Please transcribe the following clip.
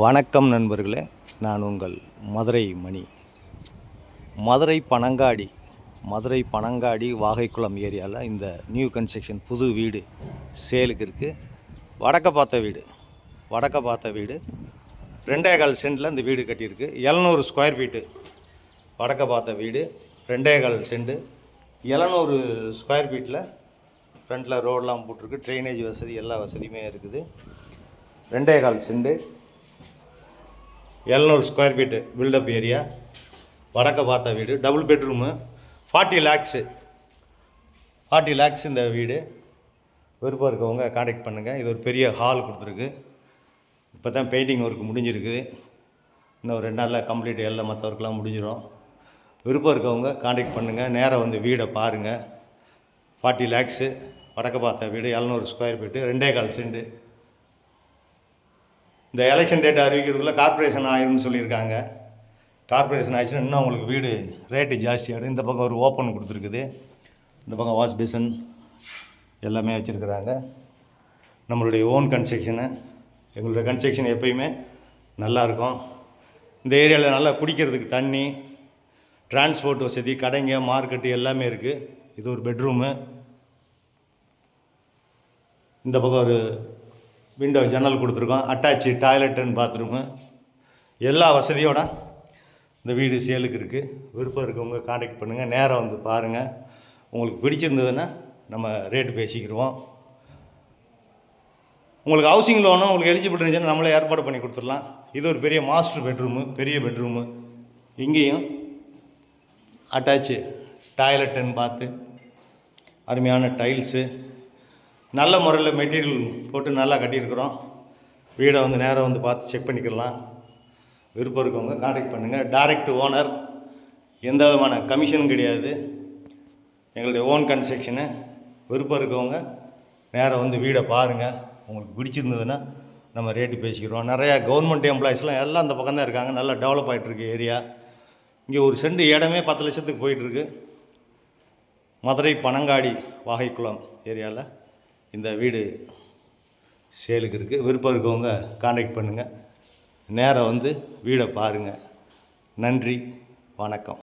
வணக்கம் நண்பர்களே, நான் உங்கள் மதுரை மணி. மதுரை பனங்காடி வாகைக்குளம் ஏரியாவில் இந்த நியூ கன்ஸ்ட்ரக்ஷன் புது வீடு சேலுக்கு இருக்குது. வடக்க பார்த்த வீடு 2.25 சென்டில் இந்த வீடு கட்டியிருக்கு. 700 ஸ்கொயர் ஃபீட்டு. வடக்க பார்த்த வீடு 2.25 சென்ட், 700 ஸ்கொயர் ஃபீட்டில். ஃப்ரண்ட்டில் ரோடெலாம் போட்டிருக்கு, ட்ரைனேஜ் வசதி எல்லா வசதியுமே இருக்குது. 2.25 cent, 700 square feet built up area. வடக்க பார்த்த வீடு, டபுள் பெட்ரூமு, 40 லேக்ஸ் இந்த வீடு. விருப்பம் இருக்கவங்க காண்டாக்ட் பண்ணுங்கள். இது ஒரு பெரிய ஹால் கொடுத்துருக்கு. இப்போ தான் பெயிண்டிங் ஒர்க் முடிஞ்சிருக்குது. இன்னும் ஒரு 2 நாளில் கம்ப்ளீட் எல்லாம் மற்ற ஒர்க்கெலாம் முடிஞ்சிடும். விருப்பம் இருக்கவங்க காண்டாக்ட் பண்ணுங்கள். நேராக வந்து வீடை பாருங்கள். 40 லேக்ஸு, வடக்க பார்த்த வீடு, 700 ஸ்கொயர் ஃபீட்டு, 2.25 சென்ட். இந்த எலெக்ஷன் டேட் அறிவிக்கிறதுக்குள்ள கார்ப்பரேஷன் ஆயிரும்னு சொல்லியிருக்காங்க. கார்ப்பரேஷன் ஆயிடுச்சுன்னா இன்னும் அவங்களுக்கு வீடு ரேட்டு ஜாஸ்தியாகிடும். இந்த பக்கம் ஒரு ஓப்பன் கொடுத்துருக்குது, இந்த பக்கம் வாஷ் பேசன் எல்லாமே வச்சுருக்குறாங்க. நம்மளுடைய ஓன் கன்ஸ்ட்ரக்ஷனு. எங்களுடைய கன்ஸ்ட்ரக்ஷன் எப்பயுமே நல்லாயிருக்கும். இந்த ஏரியாவில் நல்லா குடிக்கிறதுக்கு தண்ணி, டிரான்ஸ்போர்ட் வசதி, கடைங்க, மார்க்கெட்டு எல்லாமே இருக்குது. இது ஒரு பெட்ரூமு. இந்த பக்கம் ஒரு விண்டோ ஜன்னல் கொடுத்துருக்கோம். அட்டாச்சு டாய்லெட் அண்ட் பாத்ரூமு எல்லா வசதியோட இந்த வீடு சேலுக்கு இருக்குது. விருப்பம் இருக்கவங்க காண்டாக்ட் பண்ணுங்கள். நேராக வந்து பாருங்கள். உங்களுக்கு பிடிச்சிருந்ததுன்னா நம்ம ரேட்டு பேசிக்கிடுவோம். உங்களுக்கு ஹவுசிங் லோனும் உங்களுக்கு எலிஜிபிள் இருந்துச்சுன்னா நம்மளே ஏற்பாடு பண்ணி கொடுத்துடலாம். இது ஒரு பெரிய மாஸ்டர் பெட்ரூமு, பெரிய பெட்ரூமு. இங்கேயும் அட்டாச்சு டாய்லெட் அண்ட் பாத்து, அருமையான டைல்ஸு, நல்ல முறையில் மெட்டீரியல் போட்டு நல்லா கட்டியிருக்கிறோம். வீடை வந்து நேராக வந்து பார்த்து செக் பண்ணிக்கலாம். விருப்பம் இருக்கவங்க காண்டாக்ட் பண்ணுங்கள். டைரக்ட் ஓனர், எந்த விதமான கமிஷனும் கிடையாது. எங்களுடைய ஓன் கன்ஸ்ட்ரக்ஷனு. விருப்பம் இருக்கவங்க நேராக வந்து வீடை பாருங்கள். உங்களுக்கு பிடிச்சிருந்ததுன்னா நம்ம ரேட்டு பேசிக்கிறோம். நிறையா கவர்மெண்ட் எம்ப்ளாயிஸ்லாம் எல்லாம் அந்த பக்கம் தான் இருக்காங்க. நல்லா டெவலப் ஆகிட்டுருக்கு ஏரியா. இங்கே ஒரு சென்ட் இடமே 10 லட்சத்துக்கு போயிட்டுருக்கு. மதுரை பனங்காடி வாகைக்குளம் ஏரியாவில் இந்த வீடு சேலுக்கு இருக்குது. விருப்பம் இருக்கவங்க காண்டாக்ட் பண்ணுங்கள். நேராக வந்து வீடை பாருங்கள். நன்றி, வணக்கம்.